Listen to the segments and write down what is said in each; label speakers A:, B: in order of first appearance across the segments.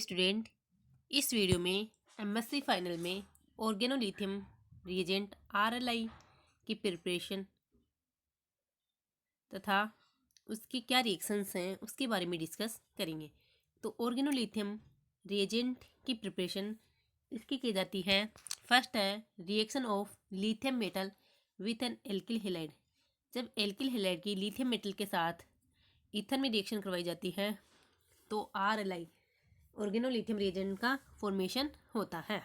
A: Student, इस video में MSc final में ऑर्गेनोलिथियम रिएजेंट आरएलआई की प्रिपरेशन तथा उसकी क्या रिएक्शंस हैं उसके बारे में डिस्कस करेंगे। तो ऑर्गेनोलिथियम रिएजेंट की प्रिपरेशन इसकी की जाती है। फर्स्ट है reaction of lithium metal with an alkyl halide. जब एल्किल हैलाइड की लिथियम मेटल के साथ ईथर में रिएक्शन करवाई जाती है तो आरएलआई ऑर्गेनोलिथियम रिएजेंट का फॉर्मेशन होता है।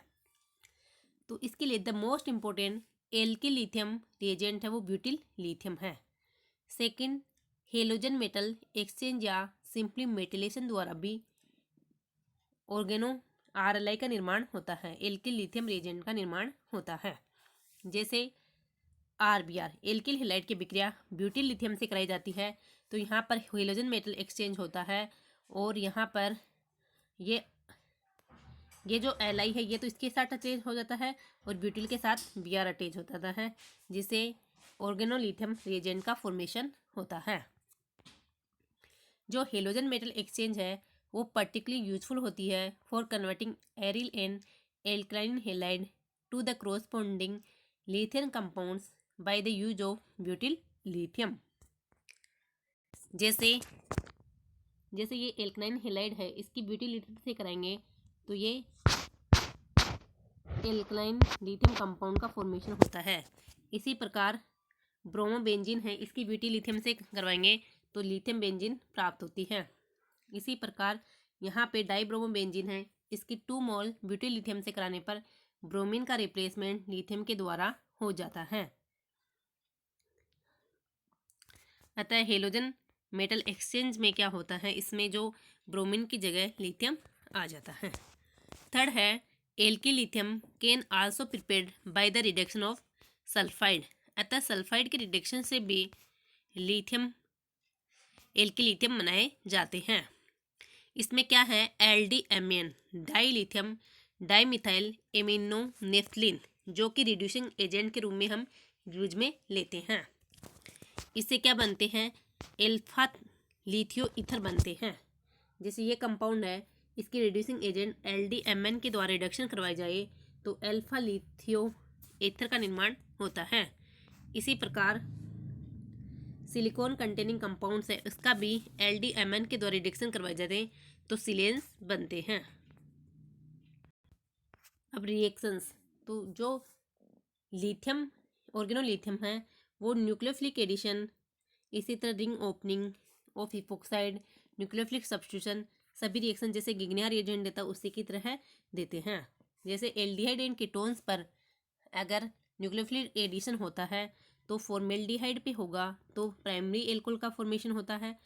A: तो इसके लिए the most important alkyl lithium reagent है वो ब्यूटिल लिथियम है। सेकंड, हेलोजन मेटल एक्सचेंज या सिंपली मेटिलेशन द्वारा भी ऑर्गेनो आरएलआई का निर्माण होता है, एल्किल लिथियम रिएजेंट का निर्माण होता है। जैसे आरबीआर एल्किल हैलाइड की विक्रिया ब्यूटिल लिथियम से कराई जाती है तो यहाँ पर हेलोजन मेटल एक्सचेंज होता है और यहाँ पर ये जो एल आई है ये तो इसके साथ अटैच हो जाता है और ब्यूटिल के साथ बी आर अटैच हो जाता है, जिससे ऑर्गेनोलिथियम रिएजेंट का फॉर्मेशन होता है। जो हेलोजन मेटल एक्सचेंज है वो पर्टिकुलरली यूजफुल होती है for converting aryl and alkaline halide to the corresponding lithium compounds by the use of butyl lithium. जैसे ये एल्कलाइन हैलाइड है, इसकी ब्यूटिल लिथियम से कराएंगे तो ये एल्कलाइन लिथियम कंपाउंड का फॉर्मेशन होता है। इसी प्रकार ब्रोमोबेंजीन है, इसकी ब्यूटिल लिथियम से करवाएंगे तो लिथियम बेंजीन प्राप्त होती है। इसी प्रकार यहाँ पे डाइब्रोमोबेंजीन है, इसकी 2 मोल ब्यूटिल लिथियम से कराने पर ब्रोमीन का रिप्लेसमेंट लिथियम के द्वारा हो जाता है। अतः हेलोजन मेटल एक्सचेंज में क्या होता है, इसमें जो ब्रोमीन की जगह लिथियम आ जाता है। थर्ड है alkyl lithium can also prepared by the reduction of sulphide. अतः सल्फाइड के रिडक्शन से भी लिथियम एल्किल लिथियम बनाए जाते हैं। इसमें क्या है LDMN di lithium dimethyl amino naphthalene, जो कि रिड्यूसिंग एजेंट के रूप में हम यूज में लेते हैं। इससे क्या बनते हैं एल्फा लिथियो ईथर बनते हैं। जैसे ये कंपाउंड है, इसकी रिड्यूसिंग एजेंट LDMN के द्वारा रिडक्शन करवाई जाए तो अल्फा लिथियो ईथर का निर्माण होता है। इसी प्रकार सिलिकॉन कंटेनिंग कंपाउंड्स है, उसका भी LDMN के द्वारा रिडक्शन करवाए जाते तो सिलेंस बनते हैं। अब रिएक्शंस, तो जो लिथियम ऑर्गेनोलिथियम है वो न्यूक्लियोफिलिक एडिशन, इसी तरह ring opening of epoxide, nucleophilic substitution, सभी रिएक्शन जैसे गिग्निया रिएजेंट देता उसी की तरह देते हैं। जैसे एल्डिहाइड एंड कीटोन्स पर अगर न्यूक्लियोफिलिक एडिशन होता है तो फॉर्मेल्डिहाइड पे होगा तो प्राइमरी एल्कोहल का फॉर्मेशन होता है,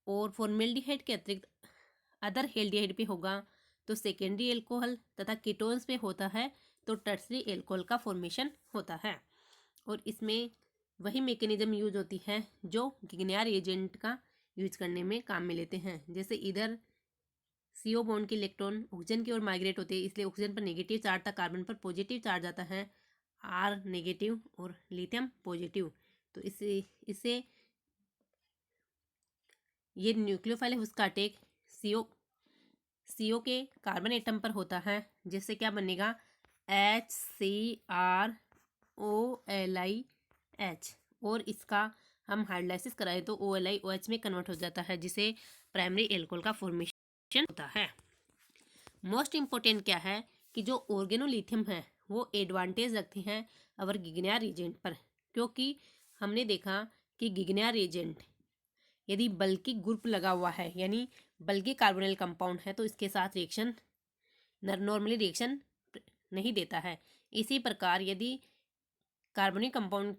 A: और फॉर्मेल्डिहाइड के अतिरिक्त अदर एल्डिहाइड पे होगा तो सेकेंडरी एल्कोहल, तथा कीटोन्स पे होता है तो टर्सरी एल्कोहल का फॉर्मेशन होता है। और इसमें वही मैकेनिज्म यूज होती है जो गिग्नियार एजेंट का यूज करने में काम में लेते हैं। जैसे इधर CO बॉन्ड के इलेक्ट्रॉन ऑक्सीजन की ओर माइग्रेट होते हैं, इसलिए ऑक्सीजन पर नेगेटिव चार्ज था, कार्बन पर पॉजिटिव चार्ज आता है, R नेगेटिव और लिथियम पॉजिटिव। तो इससे ये न्यूक्लियोफाइल है उसका अटैक CO के कार्बन एटम पर होता है, जिससे क्या बनेगा HCrOLiH, और इसका हम हाइड्रोलाइसिस कराएं तो OLiOH में कन्वर्ट हो जाता है, जिसे प्राइमरी एल्कोहल का फॉर्मेशन होता है। मोस्ट इम्पोर्टेंट क्या है कि जो ऑर्गेनोलिथियम है वो एडवांटेज रखते हैं अवर गिग्निया रिएजेंट पर, क्योंकि हमने देखा कि गिग्निया रिएजेंट यदि बल्कि ग्रुप लगा हुआ है यानी बल्कि कार्बोनिल कंपाउंड है तो इसके साथ रिएक्शन नॉर्मली रिएक्शन नहीं देता है। इसी प्रकार यदि कार्बोनिक कंपाउंड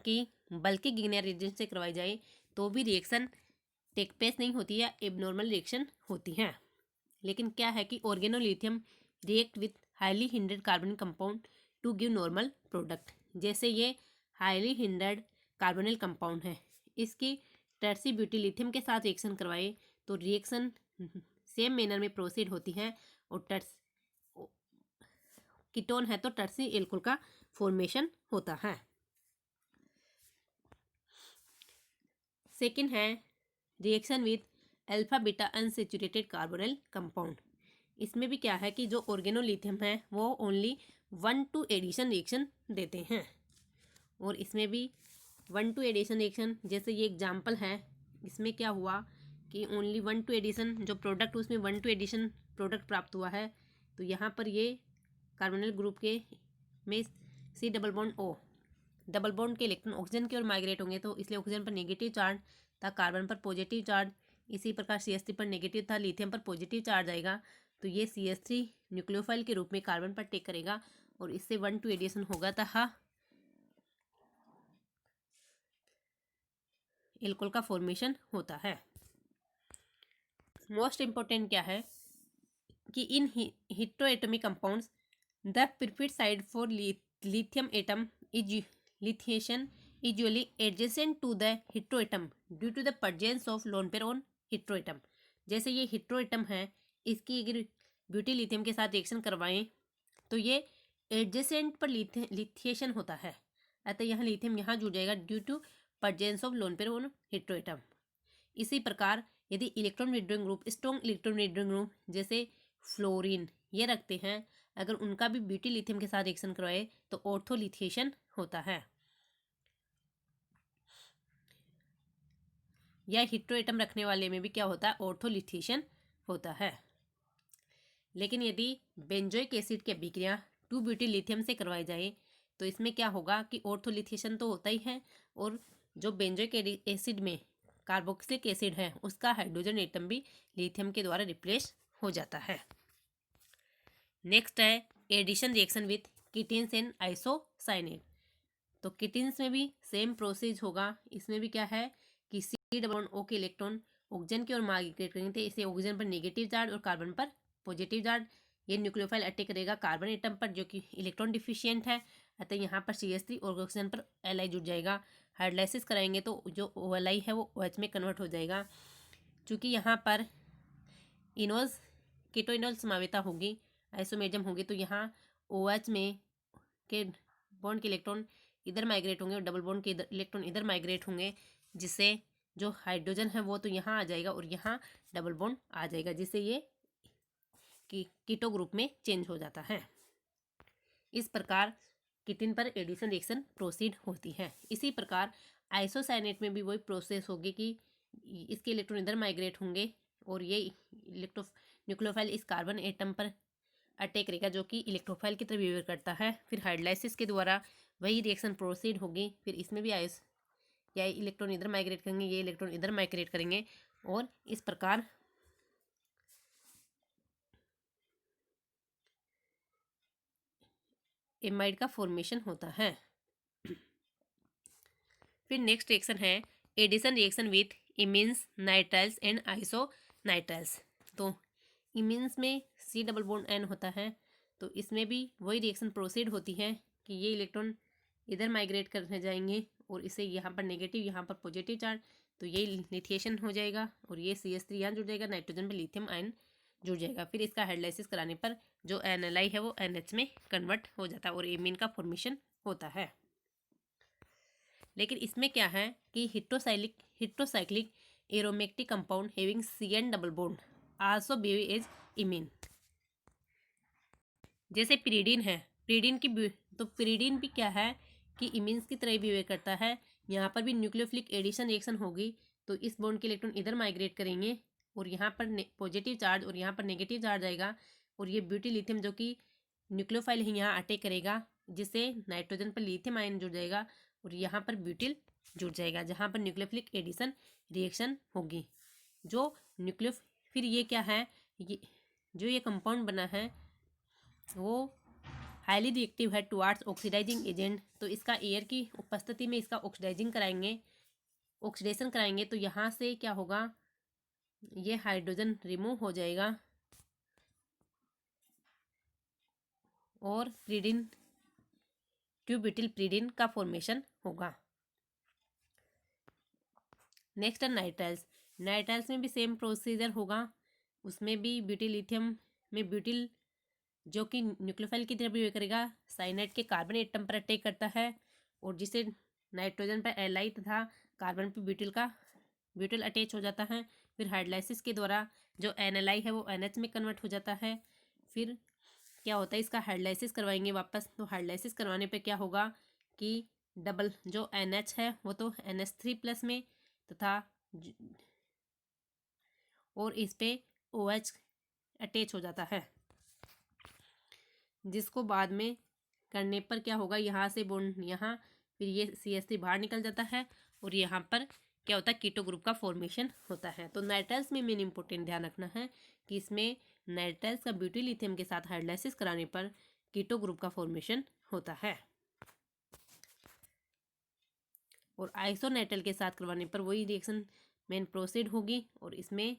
A: की बल्कि गिग्निया रिएजेंट से करवाई जाए तो भी रिएक्शन टेक प्लेस नहीं होती है, एबनॉर्मल रिएक्शन होती है। लेकिन क्या है कि organolithium react with highly hindered carbonic compound to give normal product. जैसे ये हाईली हिंड्रेड कार्बोनिल कंपाउंड है, इसकी टर्सी ब्यूटिल लिथियम के साथ रिएक्शन करवाए तो रिएक्शन सेम मैनर में प्रोसीड होती है, और कीटोन है तो टर्सी एल्कोहल का फॉर्मेशन होता है। सेकंड है reaction with alpha beta unsaturated carbonyl compound. इसमें भी क्या है कि जो ऑर्गेनोलिथियम है वो ओनली 1-2 एडिशन रिएक्शन देते हैं, और इसमें भी 1-2 एडिशन रिएक्शन, जैसे ये एग्जाम्पल है, इसमें क्या हुआ कि ओनली 1-2 एडिशन जो प्रोडक्ट उसमें 1-2 एडिशन प्रोडक्ट प्राप्त हुआ है। तो यहाँ पर ये कार्बोनिल ग्रुप के में C double bond O, double bond के इलेक्ट्रॉन ऑक्सीजन की ओर माइग्रेट होंगे, तो इसलिए ऑक्सीजन पर नेगेटिव चार्ज था, कार्बन पर पॉजिटिव चार्ज, इसी प्रकार CH3 पर नेगेटिव था, लिथियम पर पॉजिटिव चार्ज आएगा, तो ये CH3 न्यूक्लियोफाइल के रूप में कार्बन पर टेक करेगा और इससे 1-2 एडिशन होगा तथा एल्कोहल का फॉर्मेशन होता है। मोस्ट इम्पोर्टेंट क्या है कि in heteroatomic compounds the preferred side for lithium atom is lithiation is usually adjacent to the heteroatom due to the presence of lone pair on heteroatom। जैसे ये हेटेरोएटम है, इसकी अगर ब्यूटी लिथियम के साथ रिएक्शन करवाएं तो ये एडजेसेंट पर लिथिएशन होता है, अतः यहाँ लिथियम यहाँ जुड़ जाएगा due to presence of lone pair on heteroatom. इसी प्रकार यदि electron withdrawing group strong electron withdrawing group जैसे फ्लोरीन ये रखते हैं, अगर उनका भी ब्यूटी लिथियम के साथ रिएक्शन करवाए तो ऑर्थोलिथिएशन होता है, या हेटेरोएटम रखने वाले में भी क्या होता है, ऑर्थोलिथिएशन होता है। लेकिन यदि बेंजोइक एसिड की अभिक्रिया 2 ब्यूटी लिथियम से करवाई जाए तो इसमें क्या होगा कि ऑर्थोलिथिएशन तो होता ही है, और जो बेंजोइक एसिड में कार्बोक्सिलिक एसिड है उसका हाइड्रोजन एटम भी लिथियम के द्वारा रिप्लेस हो जाता है। नेक्स्ट है addition reaction with ketones and isocyanate. तो कीटिन्स में भी सेम प्रोसेस होगा, इसमें भी क्या है कि C डबल बॉन्ड O के इलेक्ट्रॉन ऑक्सीजन की ओर माइग्रेट करेंगे, तो इसे ऑक्सीजन पर नेगेटिव चार्ज और कार्बन पर पॉजिटिव चार्ज, ये न्यूक्लियोफाइल अटैक करेगा कार्बन एटम पर जो कि इलेक्ट्रॉन डिफिशियंट है, अतः यहाँ पर CH3 और ऑक्सीजन पर Li जुड़ जाएगा। हाइड्रोलाइसिस कराएंगे तो जो OLi है वो OH में कन्वर्ट हो जाएगा। चूँकि यहाँ पर इनोज कीटोइनोल समावेता होगी, आइसोमेरिज्म होगी, तो यहाँ OH में के बॉन्ड के इलेक्ट्रॉन इधर माइग्रेट होंगे और डबल बॉन्ड के इलेक्ट्रॉन इधर माइग्रेट होंगे, जिससे जो हाइड्रोजन है वो तो यहाँ आ जाएगा और यहाँ डबल बॉन्ड आ जाएगा, जिससे ये कीटो ग्रुप में चेंज हो जाता है। इस प्रकार कीटिन पर एडिशन रिएक्शन प्रोसीड होती है। इसी प्रकार आइसोसाइनेट में भी वही प्रोसेस होगी कि इसके इलेक्ट्रॉन इधर माइग्रेट होंगे और ये न्यूक्लियोफाइल इस कार्बन एटम पर अटैक करेगा जो कि इलेक्ट्रोफाइल की तरह बिहेव करता है। फिर हाइड्रोलाइसिस के द्वारा वही रिएक्शन प्रोसीड होगी। फिर इसमें भी या इलेक्ट्रॉन इधर माइग्रेट करेंगे, ये इलेक्ट्रॉन इधर माइग्रेट करेंगे और इस प्रकार एमाइड का फॉर्मेशन होता है। फिर नेक्स्ट रिएक्शन है addition reaction with imines nitriles and isonitriles. तो इमीन्स में C डबल बॉन्ड N होता है, तो इसमें भी वही रिएक्शन प्रोसीड होती है कि ये इलेक्ट्रॉन इधर माइग्रेट करने जाएंगे और इसे यहाँ पर नेगेटिव यहाँ पर पॉजिटिव चार्ज, तो ये लिथिएशन हो जाएगा और ये CH3 यहाँ जुड़ जाएगा, नाइट्रोजन पर लिथियम आयन जुड़ जाएगा। फिर इसका हाइड्रोलाइसिस कराने पर जो NLi है वो NH में कन्वर्ट हो जाता है और एमीन का फॉर्मेशन होता है। लेकिन इसमें क्या है कि heterocyclic aromatic compound having CN double bond also behave as imine. जैसे पिरीडीन है, पिरीडीन की तो पिरीडीन भी क्या है कि इमीन्स की तरह बिहेव करता है। यहाँ पर भी न्यूक्लियोफिलिक एडिशन रिएक्शन होगी, तो इस बॉन्ड के इलेक्ट्रॉन इधर माइग्रेट करेंगे और यहाँ पर पॉजिटिव चार्ज और यहाँ पर नेगेटिव चार्ज आएगा और ये ब्यूटी लिथियम जो कि न्यूक्लियोफाइल है यहाँ अटैक करेगा, जिससे नाइट्रोजन पर लिथियम आयन जुड़ जाएगा और यहाँ पर ब्यूटिल जुड़ जाएगा, जहाँ पर न्यूक्लियोफिलिक एडिशन रिएक्शन होगी। जो फिर ये क्या है, ये जो ये कंपाउंड बना है वो हाईली रिएक्टिव है टुवार्ड्स ऑक्सीडाइजिंग एजेंट, तो इसका एयर की उपस्थिति में इसका ऑक्सीडेशन कराएंगे तो यहाँ से क्या होगा, ये हाइड्रोजन रिमूव हो जाएगा और प्रीडिन ट्यूब्यूटिल प्रीडिन का फॉर्मेशन होगा। नेक्स्ट है नाइट्राइल्स। नाइट्राइल्स में भी सेम प्रोसीजर होगा, उसमें भी ब्यूटिल लिथियम में ब्यूटिल जो कि न्यूक्लियोफाइल की तरह बिहेव करेगा, साइनाइड के कार्बन एटम पर अटैक करता है और जिससे नाइट्रोजन पर Li तथा कार्बन पर ब्यूटिल अटैच हो जाता है। फिर हाइड्रोलाइसिस के द्वारा जो NLi है वो NH में कन्वर्ट हो जाता है फिर क्या होता है, इसका हाइड्रोलाइसिस करवाएंगे वापस। तो हाइड्रोलाइसिस करवाने पे क्या होगा कि डबल जो NH है वो तो NH3+ में तथा और इस पे OH अटैच हो जाता है, जिसको बाद में करने पर क्या होगा, यहाँ से बॉन्ड यहाँ, फिर ये CH3 बाहर निकल जाता है और यहाँ पर क्या होता है, कीटो ग्रुप का फॉर्मेशन होता है। तो नाइट्राइल्स में मेन इंपॉर्टेंट ध्यान रखना है कि इसमें नाइट्राइल्स का ब्यूटिल लिथियम के साथ हाइड्रोलाइसिस कराने पर कीटो ग्रुप का फॉर्मेशन होता है, और आइसोनाइट्राइल के साथ करवाने पर वही रिएक्शन मेन प्रोसीड होगी, और इसमें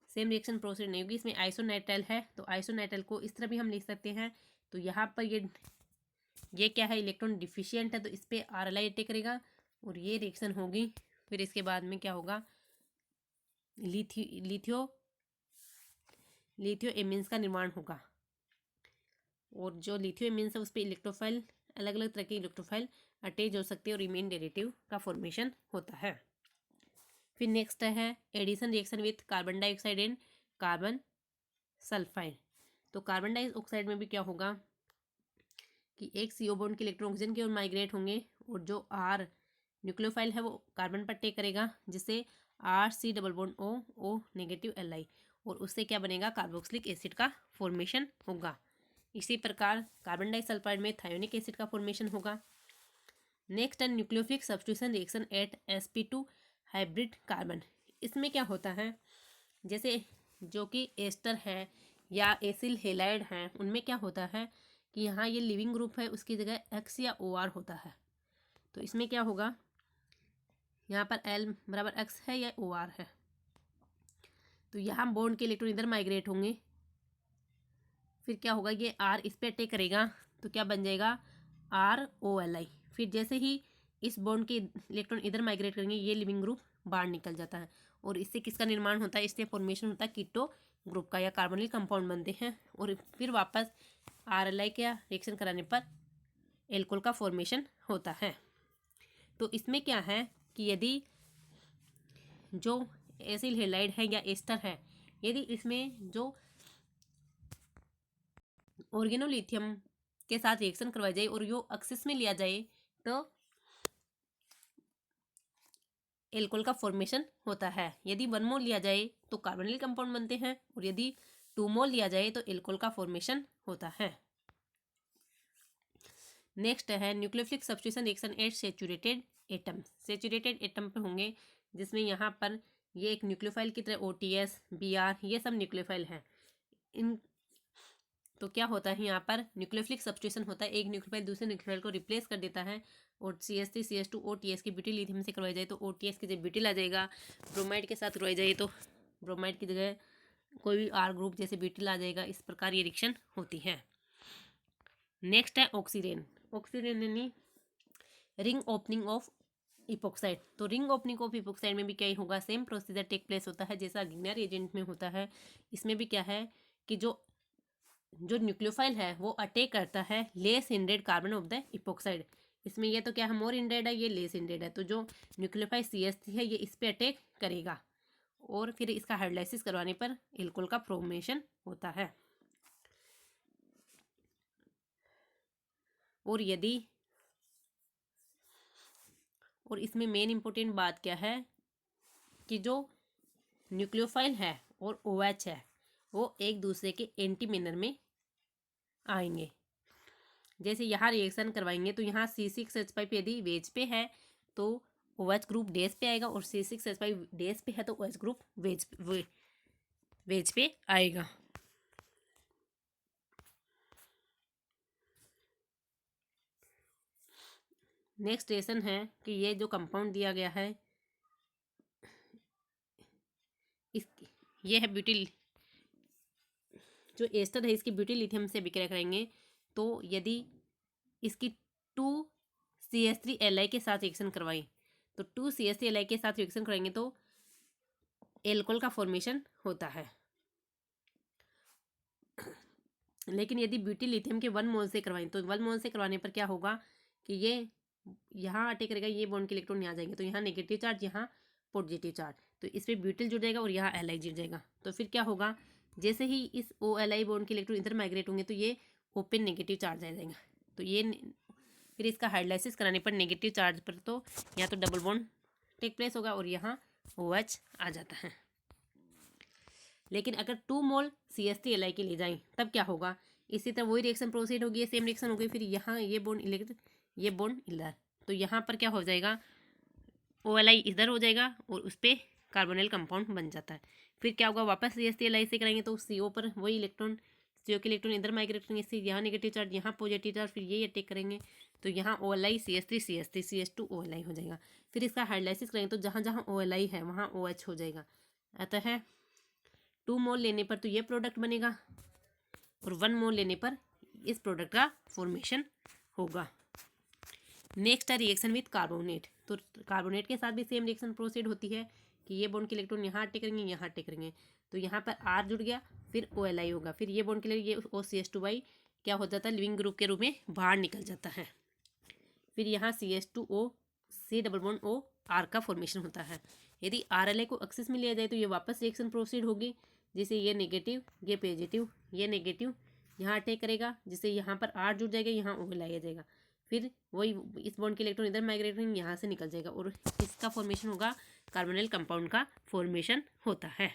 A: सेम रिएक्शन प्रोसीड नहीं होगी। इसमें आइसोनाइट्राइल है तो आइसोनाइट्राइल को इस तरह भी हम लिख सकते हैं। तो यहाँ पर ये क्या है, इलेक्ट्रॉन डिफिशियंट है, तो इस पर RLI अटैक करेगा और ये रिएक्शन होगी। फिर इसके बाद में क्या होगा, लिथियो एमीन्स का निर्माण होगा, और जो लिथियो एमीन्स है उस पर इलेक्ट्रोफाइल, अलग अलग तरह के इलेक्ट्रोफाइल अटैच हो सकते हैं और इमीन डेरिवेटिव का फॉर्मेशन होता है। फिर नेक्स्ट है addition reaction with carbon dioxide and carbon sulphide. तो कार्बन डाइऑक्साइड में भी क्या होगा कि एक CO बॉन्ड के इलेक्ट्रॉन ऑक्सीजन की ओर माइग्रेट होंगे, और जो R न्यूक्लियोफाइल है वो कार्बन पर अटैक करेगा, जिससे RC double bond O negative Li, और उससे क्या बनेगा, कार्बोक्सिलिक एसिड का फॉर्मेशन होगा। इसी प्रकार कार्बन डाइसल्फाइड में थायोनिक एसिड का फॉर्मेशन होगा। नेक्स्ट है nucleophilic substitution reaction at sp2 hybrid carbon. इसमें क्या होता है, जैसे जो कि एस्टर है या एसिल हेलाइड है, उनमें क्या होता है कि यहाँ ये लिविंग ग्रुप है, उसकी जगह X या OR होता है। तो इसमें क्या होगा, यहाँ पर L बराबर X है या OR है, तो यहाँ बॉन्ड के इलेक्ट्रॉन इधर माइग्रेट होंगे। फिर क्या होगा, ये R इस पर अटैक करेगा तो क्या बन जाएगा, ROLI। फिर जैसे ही इस बॉन्ड के इलेक्ट्रॉन इधर माइग्रेट करेंगे, ये लिविंग ग्रुप बाहर निकल जाता है, और इससे किसका निर्माण होता है, इससे फॉर्मेशन होता है कीटो ग्रुप का, या कार्बोनिल कंपाउंड बनते हैं, और फिर वापस RLI का रिएक्शन कराने पर एल्कोहल का फॉर्मेशन होता है। तो इसमें क्या है कि यदि जो एसिल हेलाइड है या एस्टर है, यदि इसमें जो ऑर्गेनोलिथियम के साथ रिएक्शन करवाई जाए और यो एक्सिस में लिया जाए तो एल्कोहल का फॉर्मेशन होता है। यदि 1 मोल लिया जाए तो कार्बोनिल कंपाउंड बनते हैं, और यदि 2 मोल लिया जाए तो एल्कोहल का फॉर्मेशन होता है। नेक्स्ट है nucleophilic substitution reaction at saturated atom. Saturated atom पे होंगे, जिसमें यहाँ पर ये एक न्यूक्लियोफाइल की तरह OTS BR ये सब न्यूक्लियोफाइल हैं। इन तो क्या होता है, यहाँ पर न्यूक्लियोफिलिक सब्स्टिट्यूशन होता है, एक न्यूक्लियोफाइल दूसरे न्यूक्लियोफाइल को रिप्लेस कर देता है, और CH3 CH2 OTS की ब्यूटिल लिथियम से करवाई जाए तो OTS की जगह ब्यूटिल आ जाएगा। ब्रोमाइड के साथ करवाई जाए तो ब्रोमाइड की जगह कोई भी R ग्रुप जैसे ब्यूटिल आ जाएगा। इस प्रकार ये रिएक्शन होती है। नेक्स्ट है ऑक्सीरेन। ऑक्सीरेन यानी रिंग ओपनिंग ऑफ इपोक्साइड। तो रिंग ओपनिंग ऑफ इपोक्साइड में भी क्या ही होगा, सेम प्रोसीजर टेक प्लेस होता है जैसा गिग्नर एजेंट में होता है। इसमें भी क्या है कि जो न्यूक्लियोफाइल है वो अटैक करता है less hindered carbon of the epoxide. इसमें ये तो क्या है, मोर हिंड्रेड है, ये लेस हिंड्रेड है, तो जो न्यूक्लियोफाइल CH3 है ये इस पे अटैक करेगा, और फिर इसका हाइड्रोलाइसिस करवाने पर एल्कोहल का फॉर्मेशन होता है। और इसमें मेन इंपॉर्टेंट बात क्या है कि जो न्यूक्लियोफाइल है और OH है वो एक दूसरे के एंटी मेनर में आएंगे। जैसे यहाँ रिएक्शन करवाएंगे तो यहाँ C6H5 यदि वेज पे है तो OH ग्रुप डेज पे आएगा, और C6H5 डेज पे है तो OH ग्रुप वेज पे आएगा। नेक्स्ट रिएक्शन है कि ये जो कंपाउंड दिया गया है ये है ब्यूटिल, जो एस्टर है इसकी ब्यूटिल लिथियम से विक्रिया करेंगे, तो यदि इसकी 2CH3Li के साथ रिएक्शन करवाएं तो 2CH3Li के साथ रिएक्शन करेंगे तो एल्कोहल का फॉर्मेशन होता है। लेकिन यदि ब्यूटिल लिथियम के 1 मोल से करवाएं तो 1 मोल से करवाने पर क्या होगा कि ये यहाँ अटैक करेगा, ये बॉन्ड के इलेक्ट्रॉन यहाँ जाएंगे, तो यहाँ नेगेटिव चार्ज यहाँ पॉजिटिव चार्ज, तो इस पर ब्यूटिल जुड़ जाएगा और यहाँ Li जुड़ जाएगा। तो फिर क्या होगा जैसे ही इस OLI बॉन्ड के इलेक्ट्रॉन इधर माइग्रेट होंगे तो ये ओपन नेगेटिव चार्ज आ जाएगा। तो ये फिर इसका हाइड्रोलाइसिस कराने पर नेगेटिव चार्ज पर तो यहाँ तो डबल बॉन्ड टेक प्लेस होगा और यहाँ OH आ जाता है। लेकिन अगर 2 मोल CH3Li के ले जाएं तब क्या होगा, इसी तरह वही रिएक्शन प्रोसीड होगी, सेम रिएक्शन होगी। फिर यहाँ ये बॉन्ड इधर, तो यहाँ पर क्या हो जाएगा, OLI इधर हो जाएगा और उस पर कार्बोनिल कंपाउंड बन जाता है। फिर क्या होगा, वापस CH3Li से करेंगे तो CO पर वही इलेक्ट्रॉन, CO के इलेक्ट्रॉन इधर माइग्रेट करेंगे, इससे यहाँ नेगेटिव चार्ज, यहाँ पॉजिटिव चार्ज, फिर ये अटैक करेंगे तो यहाँ OLI CH3 CH3 CH2 OLI हो जाएगा। फिर इसका हाइड्रोलाइसिस करेंगे तो जहाँ जहाँ OLI है वहाँ OH हो जाएगा। अतः 2 मोल लेने पर तो ये प्रोडक्ट बनेगा और 1 मोल लेने पर इस प्रोडक्ट का फॉर्मेशन होगा। नेक्स्ट है रिएक्शन विथ कार्बोनेट। तो कार्बोनेट के साथ भी सेम रिएक्शन प्रोसीड होती है कि ये बॉन्ड के इलेक्ट्रॉन यहाँ अटैक करेंगे, यहाँ अटैक करेंगे, तो यहाँ पर R जुड़ गया, फिर OLI होगा, फिर ये बॉन्ड के लिए ये OCH2 क्या हो जाता है, लिविंग ग्रुप के रूप में बाहर निकल जाता है। फिर यहाँ CH2O C double bond O R का फॉर्मेशन होता है। यदि RLI को एक्सेस में लिया जाए तो ये वापस रिएक्शन प्रोसीड होगी, जिसे ये नेगेटिव, ये पॉजिटिव, ये नेगेटिव यहाँ अटैक करेगा, जिससे यहाँ पर R जुड़ जाएगा, यहाँ OLI आ जाएगा। फिर वही इस बॉन्ड के इलेक्ट्रॉन इधर माइग्रेट करेंगे, यहाँ से निकल जाएगा और इसका फॉर्मेशन होगा, कार्बोनिल कंपाउंड का फॉर्मेशन होता है।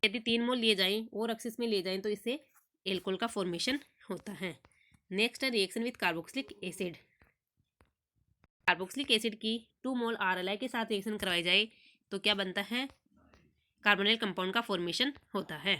A: यदि 3 मोल लिए जाएं और एक्सिस में लिए जाएं तो इससे एल्कोहल का फॉर्मेशन होता है। नेक्स्ट है reaction with carboxylic acid. Carboxylic acid की 2 मोल RLI के साथ रिएक्शन करवाई जाए तो क्या बनता है, कार्बोनिल कंपाउंड का फॉर्मेशन होता है।